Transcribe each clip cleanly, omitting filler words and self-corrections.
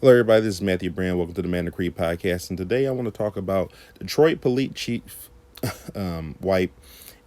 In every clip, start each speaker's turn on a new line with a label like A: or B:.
A: Hello, everybody. This is Matthew Brand. Welcome to the Man of Creed podcast. And today I want to talk about Detroit Police Chief White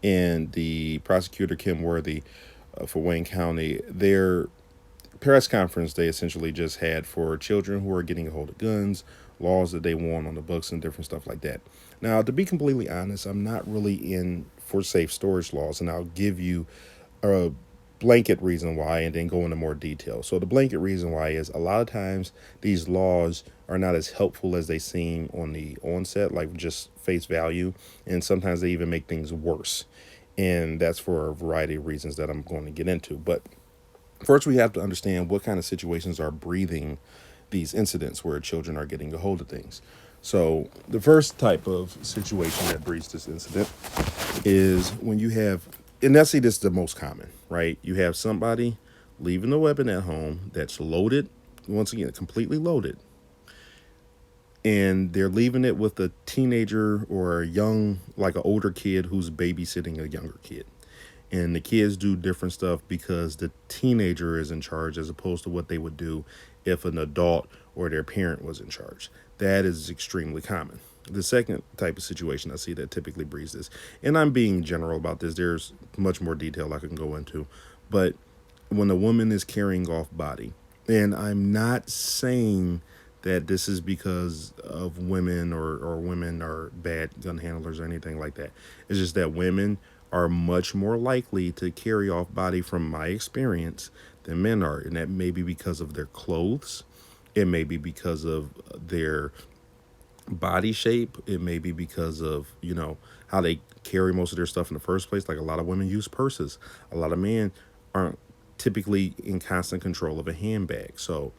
A: and the prosecutor Kim Worthy for Wayne County. Their press conference they essentially just had for children who are getting a hold of guns, laws that they want on the books, and different stuff like that. Now, to be completely honest, I'm not really in for safe storage laws, and I'll give you a blanket reason why and then go into more detail. So the blanket reason why is a lot of times these laws are not as helpful as they seem on the onset, like just face value, and sometimes they even make things worse. And that's for a variety of reasons that I'm going to get into. But first, we have to understand what kind of situations are breathing these incidents where children are getting a hold of things. So, the first type of situation that breeds this incident is when you have, and let's say this is the most common, right? You have somebody leaving a weapon at home that's loaded, once again, completely loaded, and they're leaving it with a teenager or a young, like an older kid who's babysitting a younger kid. And the kids do different stuff because the teenager is in charge as opposed to what they would do if an adult or their parent was in charge. That is extremely common. The second type of situation I see that typically breeds this, and I'm being general about this, there's much more detail I can go into, but when a woman is carrying off body, and I'm not saying that this is because of women or women are bad gun handlers or anything like that. It's just that women are much more likely to carry off body from my experience than men are. And that may be because of their clothes. It may be because of their body shape. It may be because of, how they carry most of their stuff in the first place. Like a lot of women use purses. A lot of men aren't typically in constant control of a handbag. So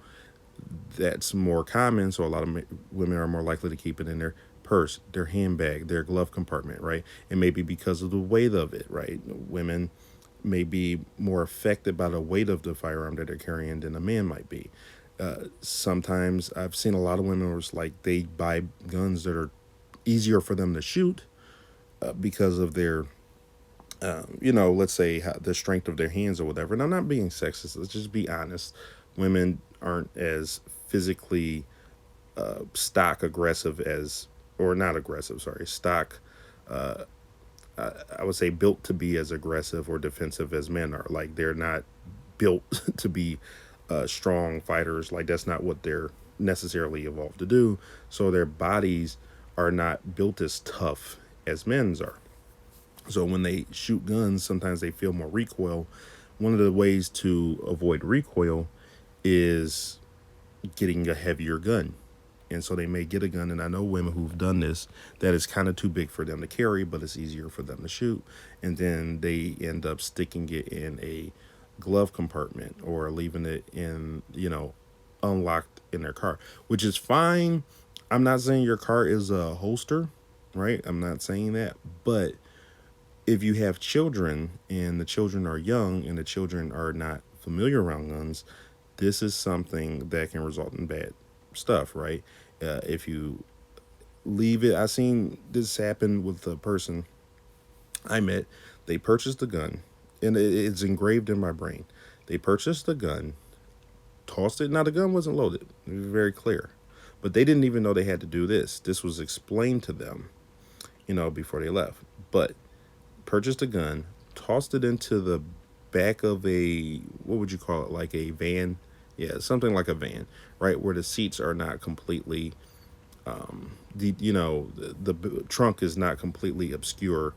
A: that's more common. So a lot of women are more likely to keep it in their purse, their handbag, their glove compartment, right? And maybe because of the weight of it, right? Women may be more affected by the weight of the firearm that they're carrying than a man might be. Sometimes I've seen a lot of women where it's like they buy guns that are easier for them to shoot because of their let's say the strength of their hands or whatever. And I'm not being sexist. Let's just be honest. Women aren't as physically stock aggressive as, or not aggressive, sorry, stock. I would say built to be as aggressive or defensive as men are. Like they're not built to be strong fighters. Like that's not what they're necessarily evolved to do. So their bodies are not built as tough as men's are. So when they shoot guns, sometimes they feel more recoil. One of the ways to avoid recoil is getting a heavier gun. And so they may get a gun, and I know women who've done this, that is kind of too big for them to carry, but it's easier for them to shoot. And then they end up sticking it in a glove compartment or leaving it in, unlocked in their car, which is fine. I'm not saying your car is a holster, right? I'm not saying that. But if you have children and the children are young and the children are not familiar around guns, this is something that can result in bad stuff, right? If you leave it, I seen this happen with a person I met. They purchased a gun, and it's engraved in my brain. They purchased the gun, tossed it. Now the gun wasn't loaded; it was very clear, but they didn't even know they had to do this. This was explained to them, before they left. But purchased a gun, tossed it into the back of a, what would you call it, like a van? Yeah, something like a van, right, where the seats are not completely the trunk is not completely obscure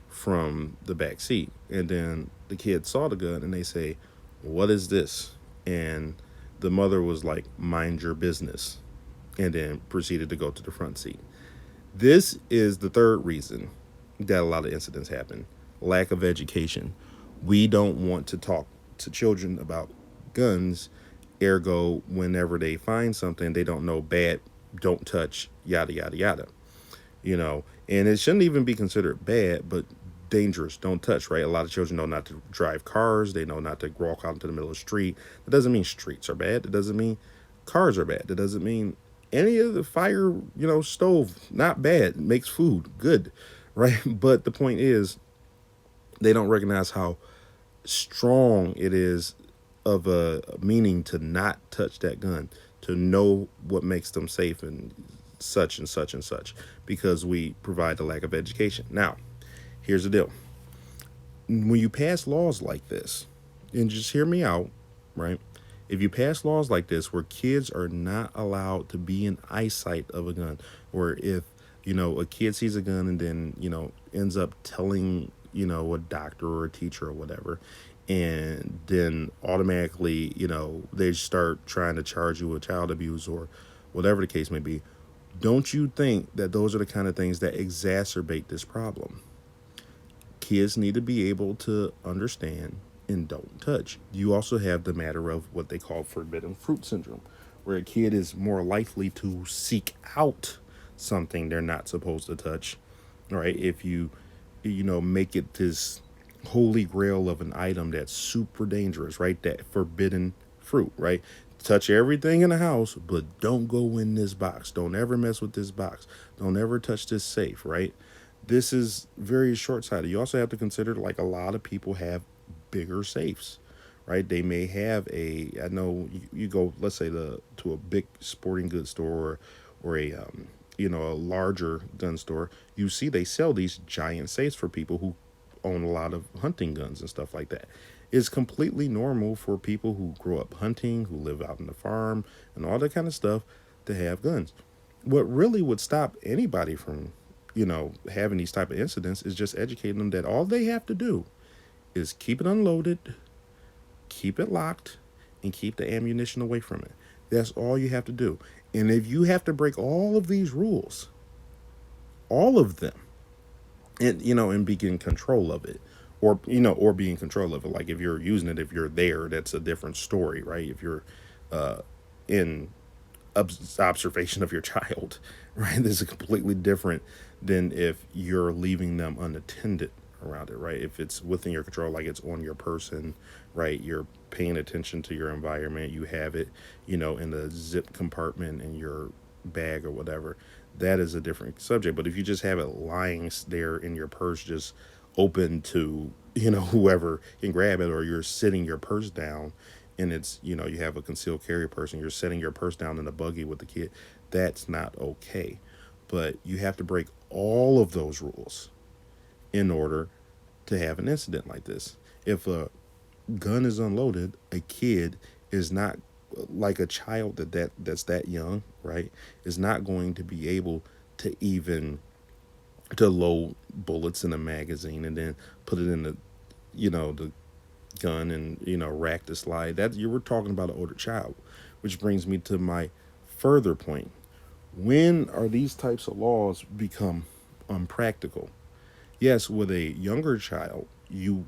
A: from the back seat. And then the kid saw the gun and they say, "What is this?" And the mother was like, "Mind your business," and then proceeded to go to the front seat. This is the third reason that a lot of incidents happen: lack of education. We don't want to talk to children about guns. Ergo, whenever they find something they don't know, bad, don't touch, yada yada yada. And it shouldn't even be considered bad, but dangerous, don't touch, right? A lot of children know not to drive cars. They know not to walk out into the middle of the street. That doesn't mean streets are bad. That doesn't mean cars are bad. That doesn't mean any of the fire, stove, not bad, makes food good, right? But the point is, they don't recognize how strong it is of a meaning to not touch that gun, to know what makes them safe and such and such and such because we provide the lack of education. Now, here's the deal. When you pass laws like this, and just hear me out, right? If you pass laws like this where kids are not allowed to be in eyesight of a gun, or if, a kid sees a gun and then, ends up telling, a doctor or a teacher or whatever, and then automatically, they start trying to charge you with child abuse or whatever the case may be, don't you think that those are the kind of things that exacerbate this problem? Kids need to be able to understand and don't touch. You also have the matter of what they call forbidden fruit syndrome, where a kid is more likely to seek out something they're not supposed to touch, right? If you, make it this holy grail of an item that's super dangerous, right? That forbidden fruit, right? Touch everything in the house, but don't go in this box. Don't ever mess with this box. Don't ever touch this safe, right? This is very short sighted. You also have to consider like a lot of people have bigger safes, right? They may have I know you go, let's say to a big sporting goods store or a, a larger gun store. You see they sell these giant safes for people who own a lot of hunting guns and stuff like that. It's completely normal for people who grow up hunting, who live out in the farm, and all that kind of stuff to have guns. What really would stop anybody from, having these type of incidents is just educating them that all they have to do is keep it unloaded, keep it locked, and keep the ammunition away from it. That's all you have to do. And if you have to break all of these rules, all of them, and be in control of it, or be in control of it. Like if you're using it, if you're there, that's a different story, right? If you're in observation of your child, right? This is completely different than if you're leaving them unattended around it, right? If it's within your control, like it's on your person, right? You're paying attention to your environment. You have it, in the zip compartment in your bag or whatever. That is a different subject. But if you just have it lying there in your purse, just open to, whoever can grab it, or you're sitting your purse down and it's, you have a concealed carry person, you're setting your purse down in a buggy with the kid, that's not okay. But you have to break all of those rules in order to have an incident like this. If a gun is unloaded, a kid is not, like a child that's that young, right, is not going to be able to even to load bullets in a magazine and then put it in the gun and rack the slide. That you were talking about an older child, which brings me to my further point. When are these types of laws become unpractical? Yes, with a younger child, you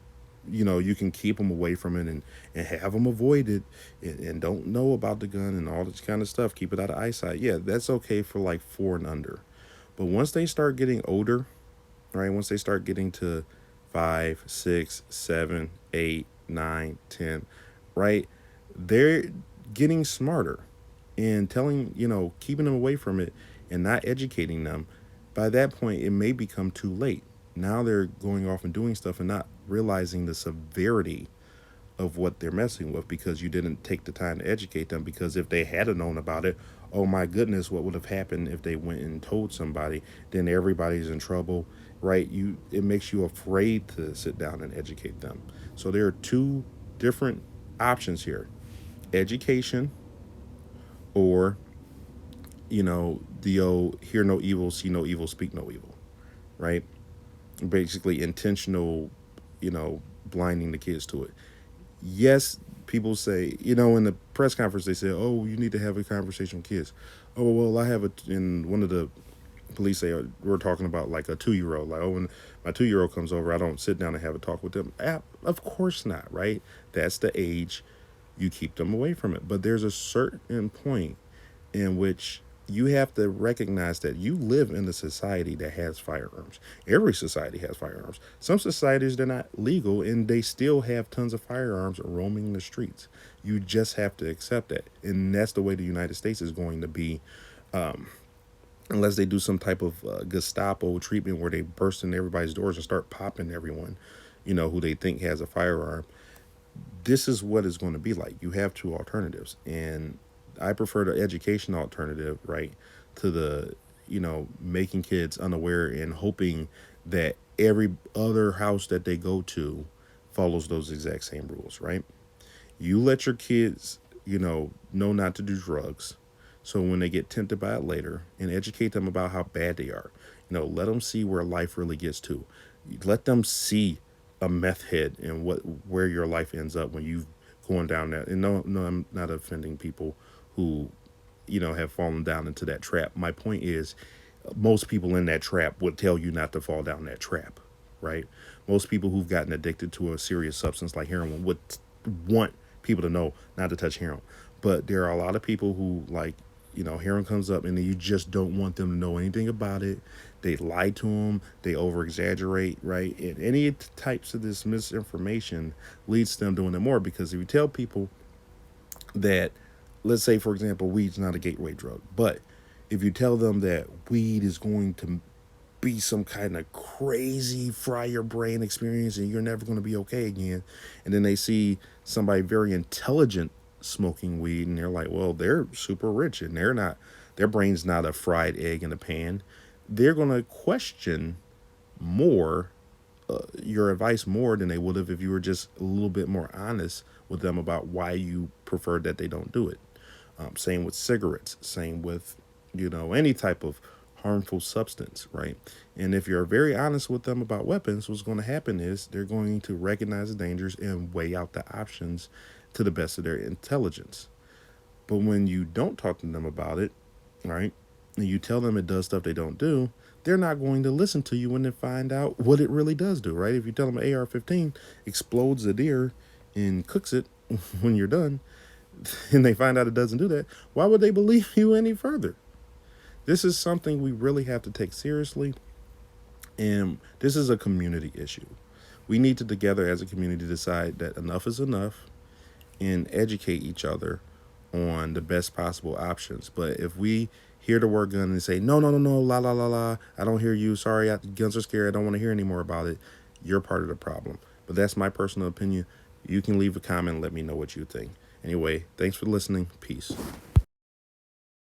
A: can keep them away from it and have them avoid it, and don't know about the gun and all this kind of stuff. Keep it out of eyesight. Yeah, that's okay for like 4 and under. But once they start getting older, right? Once they start getting to 5, 6, 7, 8, 9, 10, right? They're getting smarter and telling, keeping them away from it and not educating them. By that point, it may become too late. Now they're going off and doing stuff and not realizing the severity of what they're messing with because you didn't take the time to educate them. Because if they had known about it, oh my goodness, what would have happened if they went and told somebody? Then everybody's in trouble, right? It makes you afraid to sit down and educate them. So there are two different options here: education, or the old hear no evil, see no evil, speak no evil, right? Basically intentional, blinding the kids to it. Yes, people say, in the press conference, they say, oh, you need to have a conversation with kids. Oh, well, I have in one of the police say, we're talking about like a 2-year old. Like, oh, when my 2-year old comes over, I don't sit down and have a talk with them. Of course not, right? That's the age you keep them away from it. But there's a certain point in which you have to recognize that you live in a society that has firearms. Every society has firearms. Some societies, they're not legal and they still have tons of firearms roaming the streets. You just have to accept that. And that's the way the United States is going to be, unless they do some type of Gestapo treatment where they burst in everybody's doors and start popping everyone, who they think has a firearm. This is what it's going to be like. You have two alternatives. And I prefer the education alternative, right, to the, making kids unaware and hoping that every other house that they go to follows those exact same rules, right? You let your kids, know not to do drugs. So when they get tempted by it later, and educate them about how bad they are, let them see where life really gets to. Let them see a meth head and where your life ends up when you going down that. And no, no, I'm not offending people who, have fallen down into that trap. My point is, most people in that trap would tell you not to fall down that trap, right? Most people who've gotten addicted to a serious substance like heroin would want people to know not to touch heroin. But there are a lot of people who, like, heroin comes up and you just don't want them to know anything about it. They lie to them, they over exaggerate, right? And any types of this misinformation leads to them doing it more, because if you tell people that, let's say, for example, weed's not a gateway drug, but if you tell them that weed is going to be some kind of crazy fry your brain experience and you're never going to be okay again, and then they see somebody very intelligent smoking weed and they're like, well, they're super rich and their brain's not a fried egg in a pan, they're going to question more your advice more than they would have if you were just a little bit more honest with them about why you prefer that they don't do it. Same with cigarettes, same with, any type of harmful substance, right? And if you're very honest with them about weapons, what's going to happen is they're going to recognize the dangers and weigh out the options to the best of their intelligence. But when you don't talk to them about it, right, and you tell them it does stuff they don't do, they're not going to listen to you when they find out what it really does do, right? If you tell them an AR-15 explodes a deer and cooks it when you're done, and they find out it doesn't do that, why would they believe you any further? This is something we really have to take seriously, and this is a community issue. We need to together as a community decide that enough is enough and educate each other on the best possible options. But if we hear the word gun and say, no, no, no, no, la, la, la, la, I don't hear you, sorry, guns are scary, I don't want to hear any more about it, you're part of the problem. But that's my personal opinion. You can leave a comment and let me know what you think. Anyway, thanks for listening. Peace.